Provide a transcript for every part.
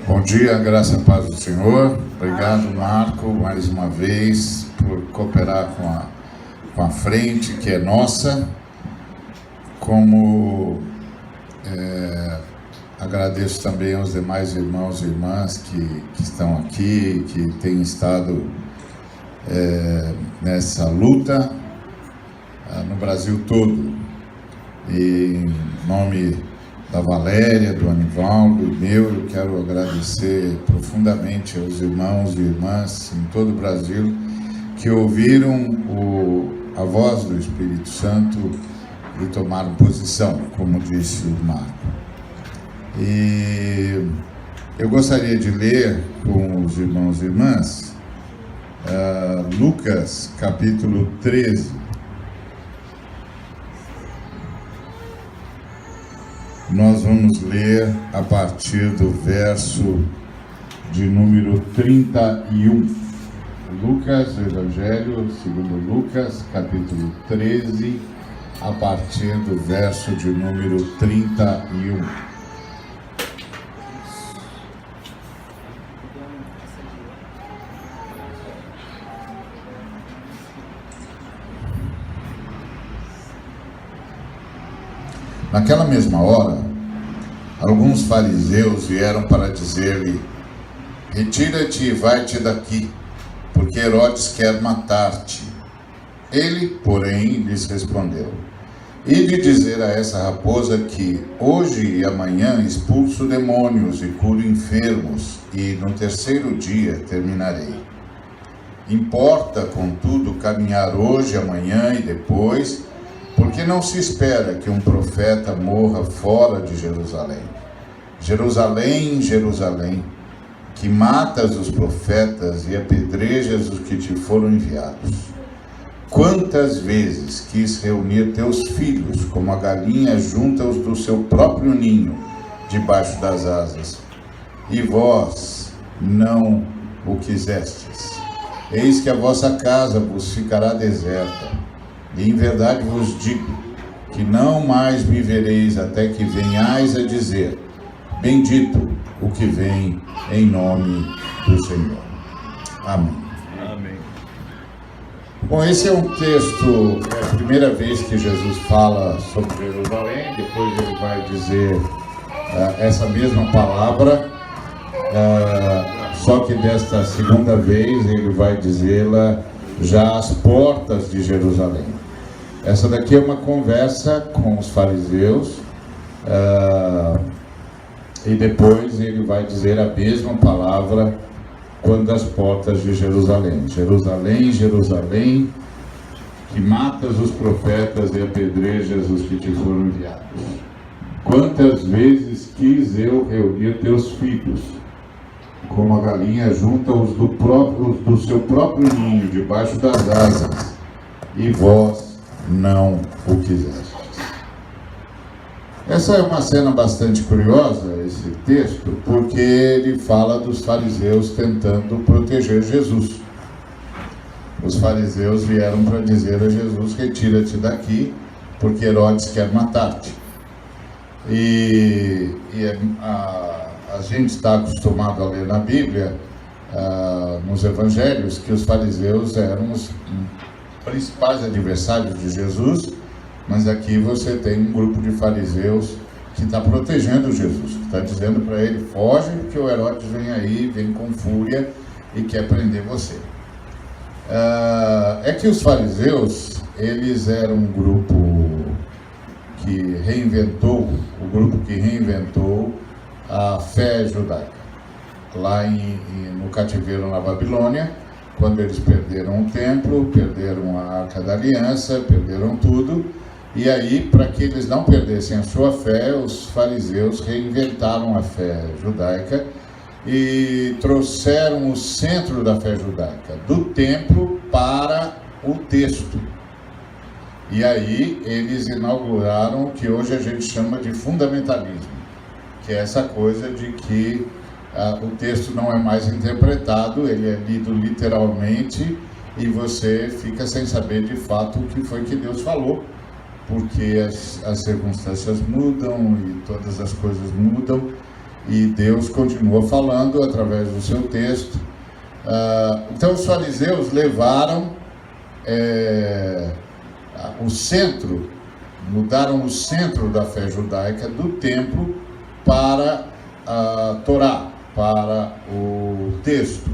Bom dia, graça e paz do Senhor. Obrigado, Marco, mais uma vez, por cooperar com a frente, que é nossa. Como agradeço também aos demais irmãos e irmãs que estão aqui, que têm estado nessa luta no Brasil todo. E em nome da Valéria, do Anivaldo e meu, eu quero agradecer profundamente aos irmãos e irmãs em todo o Brasil que ouviram a voz do Espírito Santo e tomaram posição, como disse o Marco. E eu gostaria de ler com os irmãos e irmãs Lucas capítulo 13. Nós vamos ler a partir do verso de número 31. Lucas, o Evangelho segundo Lucas, capítulo 13, a partir do verso de número 31. Naquela mesma hora, alguns fariseus vieram para dizer-lhe: retira-te e vai-te daqui, porque Herodes quer matar-te. Ele, porém, lhes respondeu: ide dizer a essa raposa que hoje e amanhã expulso demônios e curo enfermos, e no terceiro dia terminarei. Importa, contudo, caminhar hoje, amanhã e depois, porque não se espera que um profeta morra fora de Jerusalém. Jerusalém, Jerusalém, que matas os profetas e apedrejas os que te foram enviados. Quantas vezes quis reunir teus filhos, como a galinha junta-os do seu próprio ninho, debaixo das asas, e vós não o quisestes. Eis que a vossa casa vos ficará deserta. E em verdade vos digo que não mais me vereis até que venhais a dizer: bendito o que vem em nome do Senhor. Amém. Amém. Bom, esse é um texto, é a primeira vez que Jesus fala sobre Jerusalém. Depois ele vai dizer essa mesma palavra, só que desta segunda vez ele vai dizê-la já às portas de Jerusalém. Essa daqui é uma conversa com os fariseus, e depois ele vai dizer a mesma palavra quando às portas de Jerusalém. Jerusalém, Jerusalém, que matas os profetas e apedrejas os que te foram enviados. Quantas vezes quis eu reunir teus filhos, como a galinha junta-os do seu próprio ninho debaixo das asas, e vós não o quisestes. Essa é uma cena bastante curiosa, esse texto, porque ele fala dos fariseus tentando proteger Jesus. Os fariseus vieram para dizer a Jesus: retira-te daqui, porque Herodes quer matar-te. E a gente está acostumado a ler na Bíblia, nos Evangelhos, que os fariseus eram os principais adversários de Jesus, mas aqui você tem um grupo de fariseus que está protegendo Jesus, que está dizendo para ele: foge, porque o Herodes vem aí, vem com fúria e quer prender você. É que os fariseus, eles eram um grupo que reinventou, a fé judaica. Lá no cativeiro na Babilônia, quando eles perderam o templo, perderam a Arca da Aliança, perderam tudo, e aí, para que eles não perdessem a sua fé, os fariseus reinventaram a fé judaica e trouxeram o centro da fé judaica, do templo para o texto. E aí eles inauguraram o que hoje a gente chama de fundamentalismo, que é essa coisa de que o texto não é mais interpretado, ele é lido literalmente e você fica sem saber de fato o que foi que Deus falou, porque as circunstâncias mudam e todas as coisas mudam, E Deus continua falando através do seu texto. Então os fariseus levaram o centro, mudaram o centro da fé judaica do templo para a Torá, para o texto.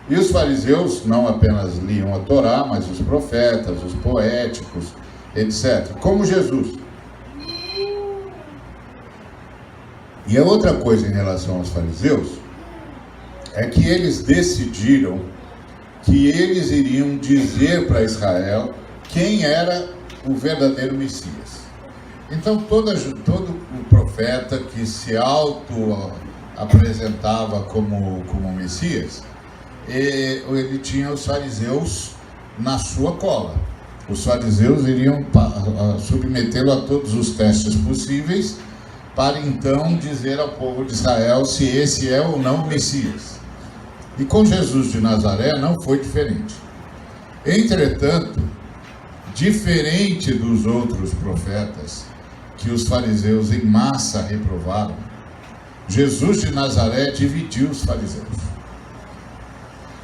E os fariseus não apenas liam a Torá, mas os profetas, os poéticos, etc. Como Jesus. E a outra coisa em relação aos fariseus é que eles decidiram que eles iriam dizer para Israel quem era o verdadeiro Messias. Então todo o profeta que se auto-apresentava como Messias, ele tinha os fariseus na sua cola. Os fariseus iriam submetê-lo a todos os testes possíveis para então dizer ao povo de Israel se esse é ou não o Messias. E com Jesus de Nazaré não foi diferente. Entretanto, diferente dos outros profetas que os fariseus em massa reprovaram, Jesus de Nazaré dividiu os fariseus.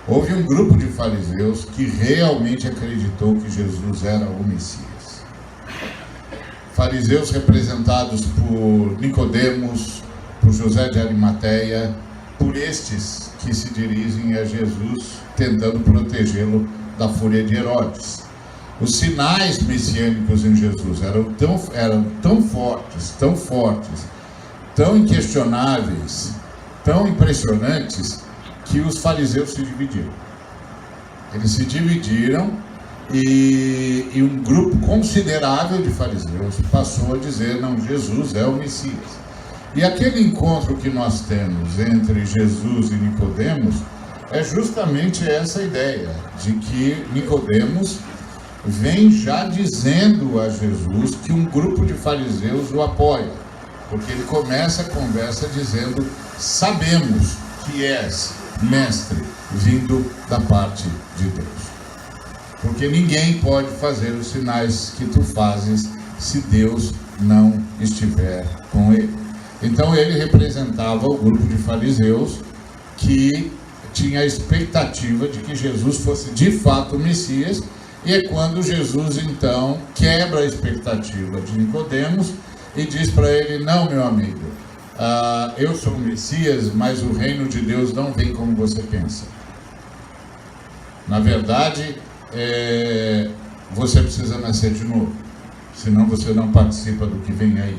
Houve um grupo de fariseus que realmente acreditou que Jesus era o Messias. Fariseus representados por Nicodemos, por José de Arimateia, por estes que se dirigem a Jesus tentando protegê-lo da fúria de Herodes. Os sinais messiânicos em Jesus eram tão fortes, tão inquestionáveis, tão impressionantes, que os fariseus se dividiram. Eles se dividiram e um grupo considerável de fariseus passou a dizer: não, Jesus é o Messias. E aquele encontro que nós temos entre Jesus e Nicodemos é justamente essa ideia de que Nicodemos vem já dizendo a Jesus que um grupo de fariseus o apoia, porque ele começa a conversa dizendo: sabemos que és mestre vindo da parte de Deus, porque ninguém pode fazer os sinais que tu fazes se Deus não estiver com ele. Então ele representava o grupo de fariseus que tinha a expectativa de que Jesus fosse de fato o Messias. E é quando Jesus então quebra a expectativa de Nicodemos e diz para ele: não, meu amigo, eu sou o Messias, mas o reino de Deus não vem como você pensa. Na verdade, você precisa nascer de novo, senão você não participa do que vem aí.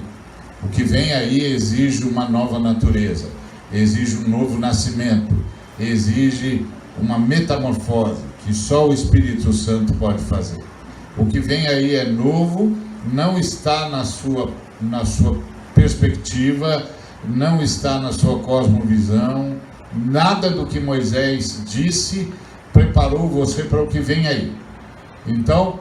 O que vem aí exige uma nova natureza, exige um novo nascimento, exige uma metamorfose que só o Espírito Santo pode fazer. O que vem aí é novo, não está na sua perspectiva, não está na sua cosmovisão. Nada do que Moisés disse preparou você para o que vem aí. Então,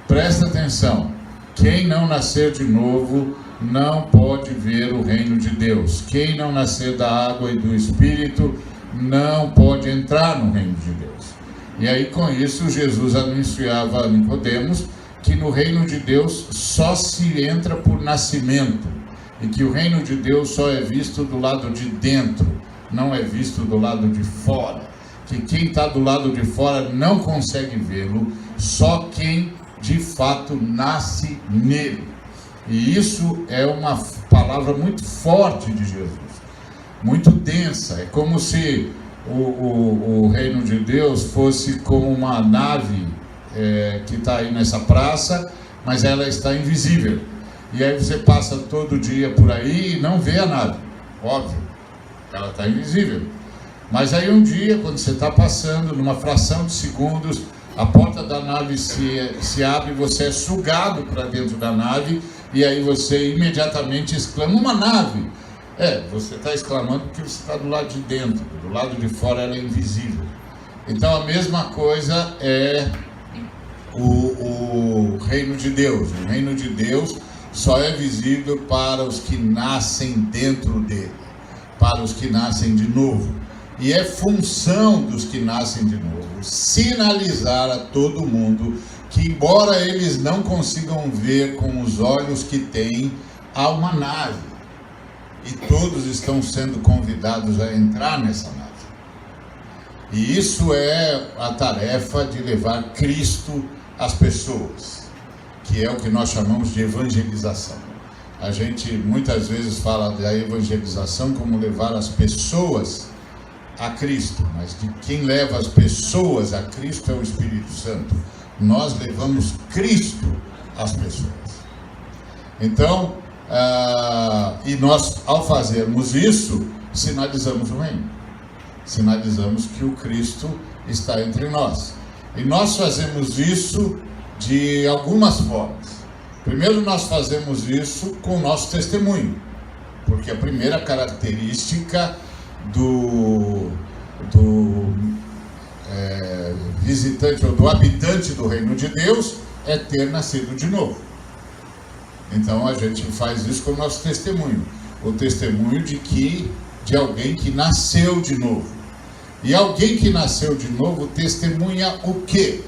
presta atenção: quem não nascer de novo não pode ver o reino de Deus. Quem não nascer da água e do Espírito não pode entrar no reino de Deus. E aí, com isso, Jesus anunciava a Nicodemos que no reino de Deus só se entra por nascimento, e que o reino de Deus só é visto do lado de dentro, não é visto do lado de fora. Que quem está do lado de fora não consegue vê-lo, só quem de fato nasce nele. E isso é uma palavra muito forte de Jesus, muito densa. É como se o reino de Deus fosse como uma nave que está aí nessa praça, mas ela está invisível. E aí você passa todo dia por aí e não vê a nave, óbvio, ela está invisível. Mas aí um dia, quando você está passando, numa fração de segundos, a porta da nave se abre e você é sugado para dentro da nave, e aí você imediatamente exclama: uma nave! Você está exclamando porque você está do lado de dentro, do lado de fora ela é invisível. Então a mesma coisa é o reino de Deus. O reino de Deus só é visível para os que nascem dentro dele, para os que nascem de novo. E é função dos que nascem de novo sinalizar a todo mundo que, embora eles não consigam ver com os olhos que têm, há uma nave. e todos estão sendo convidados a entrar nessa nave. E isso é a tarefa de levar Cristo às pessoas, que é o que nós chamamos de evangelização. A gente muitas vezes fala da evangelização como levar as pessoas a Cristo, mas de quem leva as pessoas a Cristo é o Espírito Santo. Nós levamos Cristo às pessoas. Então, e nós, ao fazermos isso, sinalizamos o reino. Sinalizamos que o Cristo está entre nós. E nós fazemos isso de algumas formas. Primeiro, nós fazemos isso com o nosso testemunho, porque a primeira característica do visitante ou do habitante do reino de Deus é ter nascido de novo. Então a gente faz isso com o nosso testemunho, o testemunho de alguém que nasceu de novo. E alguém que nasceu de novo testemunha o quê?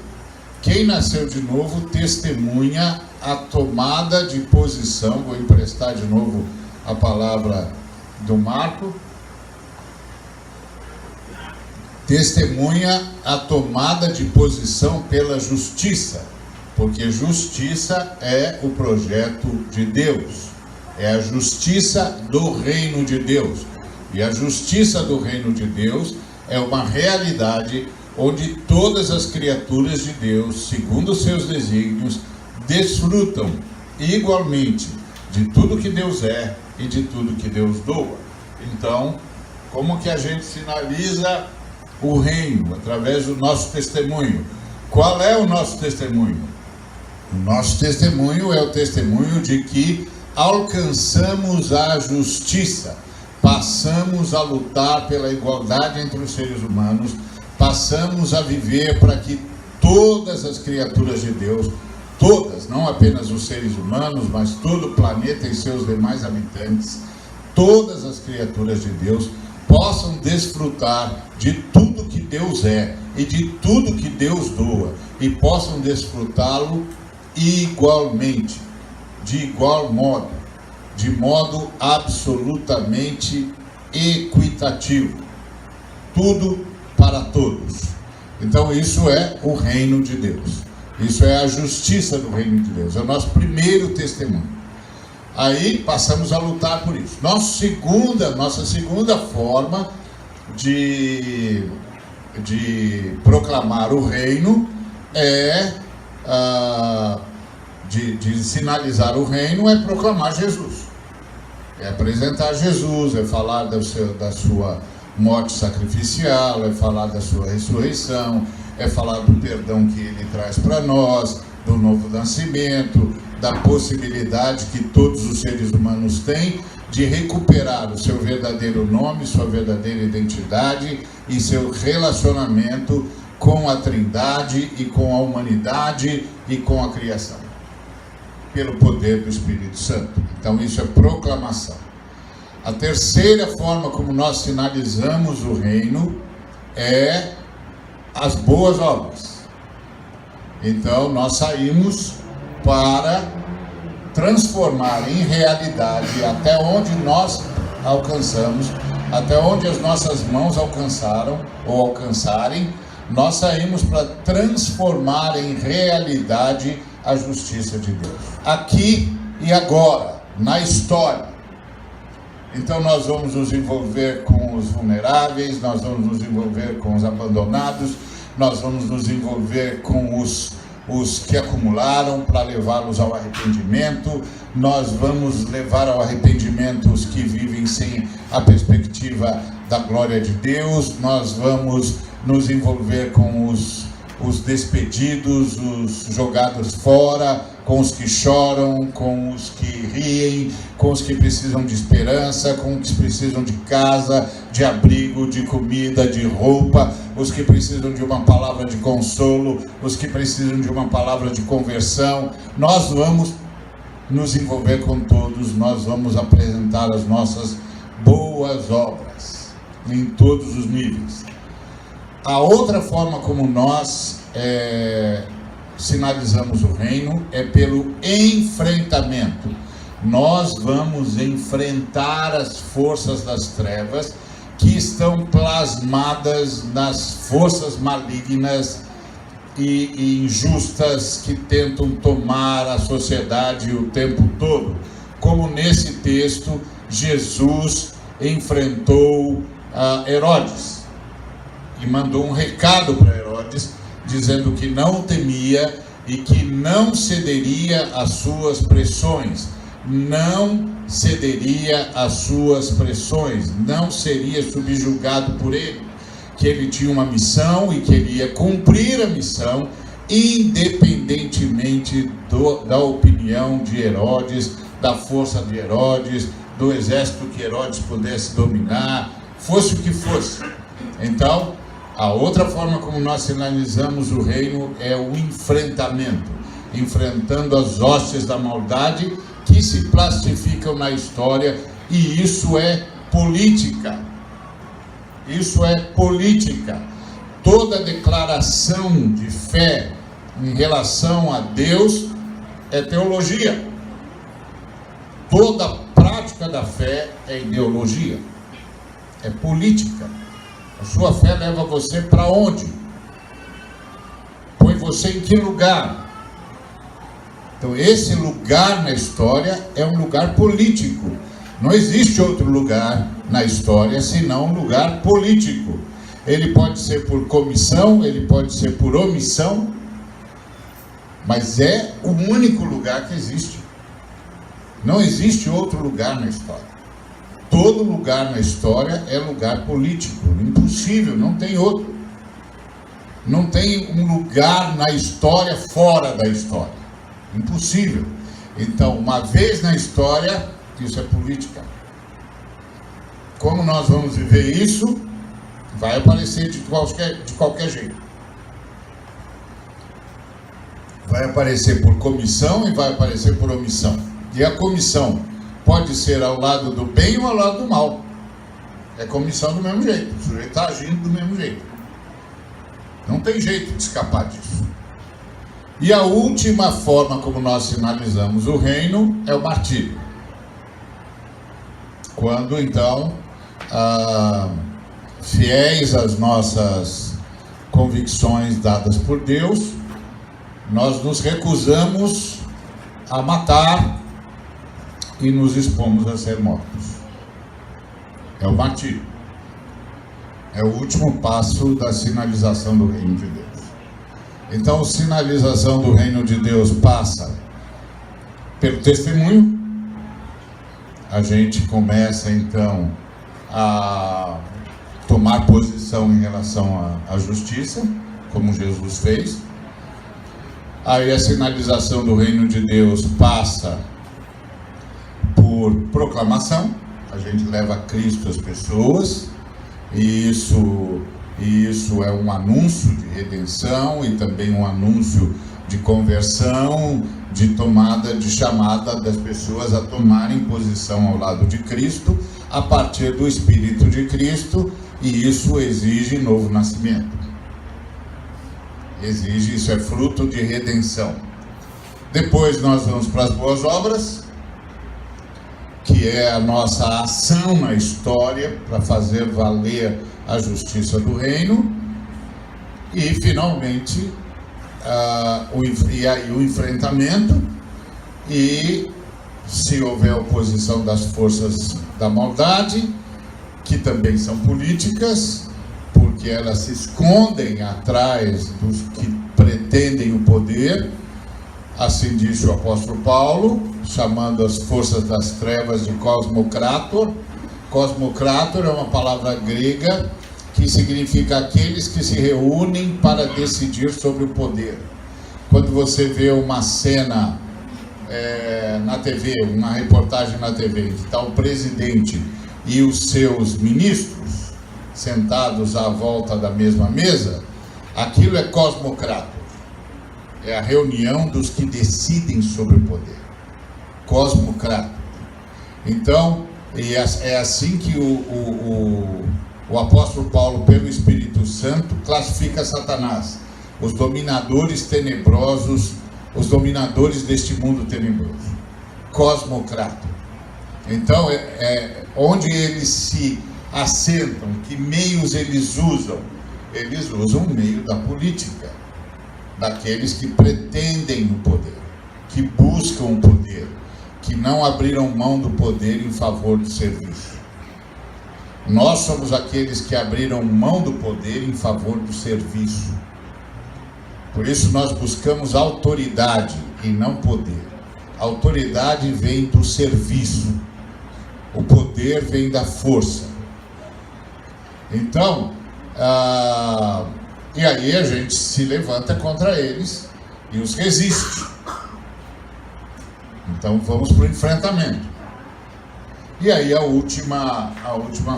Quem nasceu de novo testemunha a tomada de posição. Vou emprestar de novo a palavra do Marco. Testemunha a tomada de posição pela justiça, porque justiça é o projeto de Deus, é a justiça do reino de Deus. E a justiça do reino de Deus é uma realidade onde todas as criaturas de Deus, segundo os seus desígnios, desfrutam igualmente de tudo que Deus é e de tudo que Deus doa. Então, como que a gente sinaliza o reino? Através do nosso testemunho. Qual é o nosso testemunho? O nosso testemunho é o testemunho de que alcançamos a justiça, passamos a lutar pela igualdade entre os seres humanos, passamos a viver para que todas as criaturas de Deus, todas, não apenas os seres humanos, mas todo o planeta e seus demais habitantes, todas as criaturas de Deus possam desfrutar de tudo que Deus é e de tudo que Deus doa, e possam desfrutá-lo igualmente, de igual modo, de modo absolutamente equitativo, tudo para todos. Então isso é o reino de Deus, isso é a justiça do reino de Deus, é o nosso primeiro testemunho. Aí passamos a lutar por isso. Nossa segunda forma de proclamar o reino de sinalizar o reino é proclamar Jesus, é apresentar Jesus, é falar da sua morte sacrificial, é falar da sua ressurreição, é falar do perdão que ele traz para nós, do novo nascimento, da possibilidade que todos os seres humanos têm de recuperar o seu verdadeiro nome, sua verdadeira identidade e seu relacionamento com a Trindade e com a humanidade e com a criação, pelo poder do Espírito Santo. Então isso é proclamação. A terceira forma como nós sinalizamos o reino é as boas obras. Então nós saímos para transformar em realidade até onde nós alcançamos, até onde as nossas mãos alcançaram ou alcançarem, nós saímos para transformar em realidade a justiça de Deus, aqui e agora, na história. Então nós vamos nos envolver com os vulneráveis, nós vamos nos envolver com os abandonados, nós vamos nos envolver com os que acumularam para levá-los ao arrependimento, nós vamos levar ao arrependimento os que vivem sem a perspectiva da glória de Deus, nós vamos nos envolver com os despedidos, os jogados fora, com os que choram, com os que riem, com os que precisam de esperança, com os que precisam de casa, de abrigo, de comida, de roupa, os que precisam de uma palavra de consolo, os que precisam de uma palavra de conversão. Nós vamos nos envolver com todos, nós vamos apresentar as nossas boas obras em todos os níveis. A outra forma como nós sinalizamos o reino é pelo enfrentamento. nós vamos enfrentar as forças das trevas que estão plasmadas nas forças malignas e injustas que tentam tomar a sociedade o tempo todo. Como nesse texto, Jesus enfrentou Herodes e mandou um recado para Herodes, dizendo que não temia e que não cederia às suas pressões, não cederia às suas pressões, não seria subjugado por ele, que ele tinha uma missão e que ele ia cumprir a missão, independentemente da opinião de Herodes, da força de Herodes, do exército que Herodes pudesse dominar, fosse o que fosse. Então, a outra forma como nós sinalizamos o reino é o enfrentamento, enfrentando as hostes da maldade que se plastificam na história, e isso é política. Isso é política. Toda declaração de fé em relação a Deus é teologia. Toda prática da fé é ideologia, é política. A sua fé leva você para onde? Põe você em que lugar? Então, esse lugar na história é um lugar político. Não existe outro lugar na história senão um lugar político. Ele pode ser por comissão, ele pode ser por omissão, mas é o único lugar que existe. Não existe outro lugar na história. Todo lugar na história é lugar político. Impossível, não tem outro. Não tem um lugar na história fora da história. Impossível. Então, uma vez na história, isso é política. Como nós vamos viver isso? Vai aparecer de qualquer jeito. Vai aparecer por comissão e vai aparecer por omissão. E a comissão pode ser ao lado do bem ou ao lado do mal. É comissão do mesmo jeito. O sujeito está agindo do mesmo jeito. Não tem jeito de escapar disso. E a última forma como nós sinalizamos o reino é o martírio. Quando então, fiéis às nossas convicções dadas por Deus, nós nos recusamos a matar e nos expomos a ser mortos. É o martírio. É o último passo da sinalização do reino de Deus. Então, a sinalização do reino de Deus passa pelo testemunho. A gente começa então a tomar posição em relação à justiça, como Jesus fez. Aí a sinalização do reino de Deus passa por proclamação. A gente leva Cristo às pessoas, e isso é um anúncio de redenção e também um anúncio de conversão, de tomada, de chamada das pessoas a tomarem posição ao lado de Cristo, a partir do Espírito de Cristo, e isso exige novo nascimento. Isso é fruto de redenção. Depois nós vamos para as boas obras, que é a nossa ação na história para fazer valer a justiça do reino, e finalmente o enfrentamento, e se houver oposição das forças da maldade, que também são políticas, porque elas se escondem atrás dos que pretendem o poder. Assim diz o apóstolo Paulo, chamando as forças das trevas de cosmocrator. Cosmocrator é uma palavra grega que significa aqueles que se reúnem para decidir sobre o poder. Quando você vê uma cena na TV, uma reportagem na TV, que está o presidente e os seus ministros sentados à volta da mesma mesa, aquilo é cosmocrator. É a reunião dos que decidem sobre o poder. Cosmocrator. Então, é assim que o apóstolo Paulo, pelo Espírito Santo, classifica Satanás. Os dominadores tenebrosos, os dominadores deste mundo tenebroso. cosmocrata. Então, onde eles se assentam, que meios eles usam? Eles usam o meio da política, daqueles que pretendem o poder, que buscam o poder, que não abriram mão do poder em favor do serviço. Nós somos aqueles que abriram mão do poder em favor do serviço. Por isso nós buscamos autoridade e não poder. A autoridade vem do serviço. O poder vem da força. Então, e aí a gente se levanta contra eles e os resiste. Então vamos para o enfrentamento. E aí a última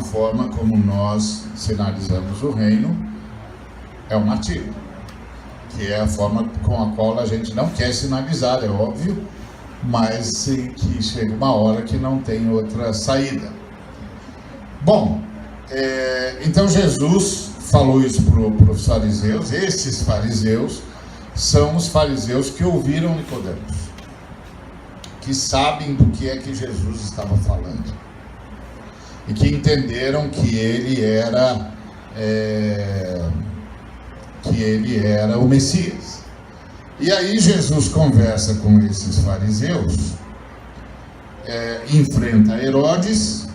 forma como nós sinalizamos o reino é o martírio, que é a forma com a qual a gente não quer sinalizar, é óbvio, mas sim que chega uma hora que não tem outra saída. Bom, então Jesus falou isso para os fariseus. Esses fariseus são os fariseus que ouviram Nicodemos, que sabem do que é que Jesus estava falando e que entenderam que ele era o Messias. E aí Jesus conversa com esses fariseus, enfrenta Herodes,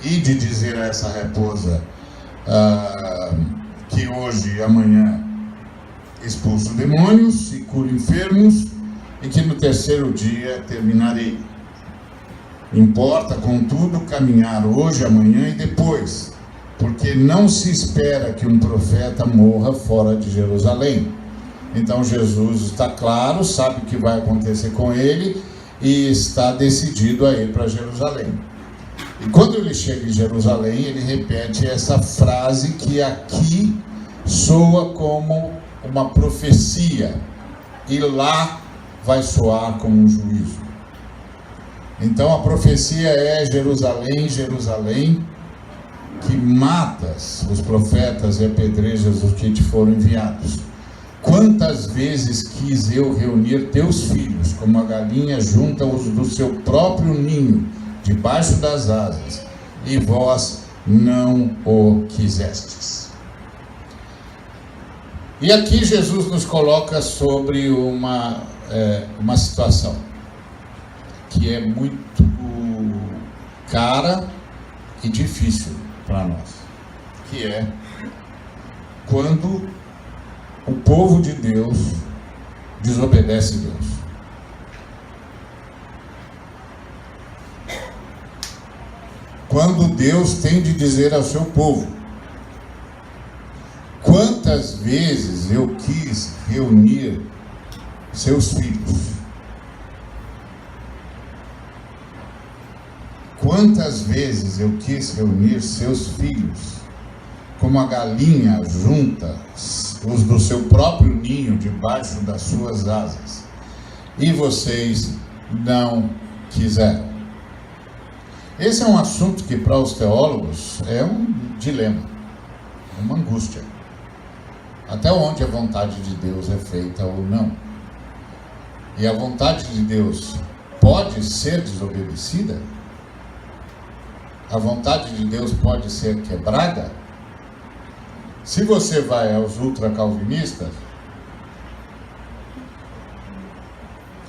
e de dizer a essa raposa que hoje e amanhã expulso demônios e curo enfermos, e que no terceiro dia terminarei. Importa, contudo, caminhar hoje, amanhã e depois, porque não se espera que um profeta morra fora de Jerusalém. Então Jesus está claro, sabe o que vai acontecer com ele e está decidido a ir para Jerusalém. E quando ele chega em Jerusalém, ele repete essa frase que aqui soa como uma profecia, e lá vai soar como um juízo. Então a profecia é: Jerusalém, Jerusalém, que matas os profetas e apedrejas os que te foram enviados. Quantas vezes quis eu reunir teus filhos, como a galinha junta os do seu próprio ninho, debaixo das asas, e vós não o quisestes. E aqui Jesus nos coloca sobre uma situação que é muito cara e difícil para nós, que é quando o povo de Deus desobedece Deus. Quando Deus tem de dizer ao seu povo: quantas vezes eu quis reunir seus filhos? Quantas vezes eu quis reunir seus filhos, como a galinha junta os do seu próprio ninho debaixo das suas asas, e vocês não quiseram. Esse é um assunto que para os teólogos é um dilema, uma angústia. Até onde a vontade de Deus é feita ou não? E a vontade de Deus pode ser desobedecida? A vontade de Deus pode ser quebrada? Se você vai aos ultracalvinistas,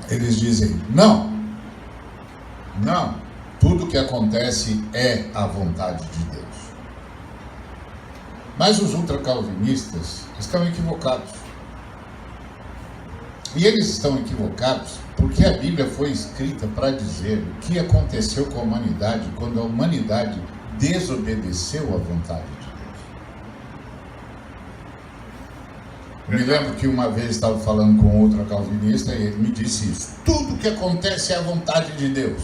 eles dizem: não, tudo que acontece é a vontade de Deus. Mas os ultracalvinistas estão equivocados. E eles estão equivocados porque a Bíblia foi escrita para dizer o que aconteceu com a humanidade quando a humanidade desobedeceu à vontade de Deus. Eu me lembro que uma vez estava falando com outra calvinista e ele me disse isso: tudo que acontece é a vontade de Deus.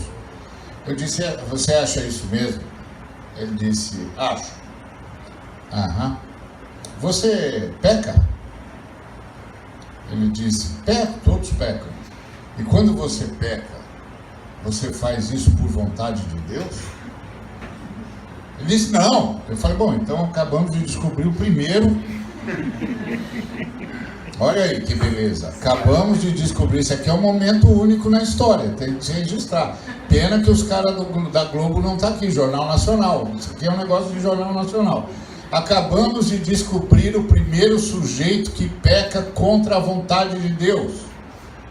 Eu disse: você acha isso mesmo? Ele disse: acho. Aham. Você peca? Ele disse: peco, todos pecam. E quando você peca, você faz isso por vontade de Deus? Ele disse: não. Eu falei: bom, então acabamos de descobrir o primeiro Olha aí que beleza. Acabamos de descobrir, isso aqui é um momento único na história, tem que se registrar. Pena que os caras da Globo não estão aqui, Jornal Nacional. Isso aqui é um negócio de Jornal Nacional. Acabamos de descobrir o primeiro sujeito que peca contra a vontade de Deus.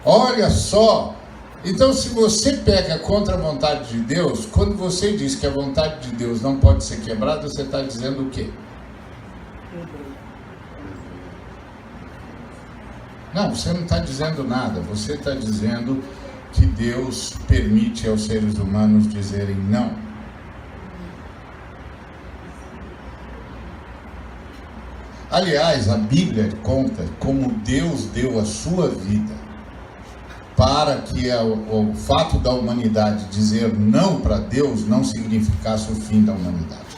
Olha só. Então, se você peca contra a vontade de Deus, quando você diz que a vontade de Deus não pode ser quebrada, você está dizendo o quê? Não, você não está dizendo nada. Você está dizendo que Deus permite aos seres humanos dizerem não. Aliás, a Bíblia conta como Deus deu a sua vida para que o fato da humanidade dizer não para Deus não significasse o fim da humanidade.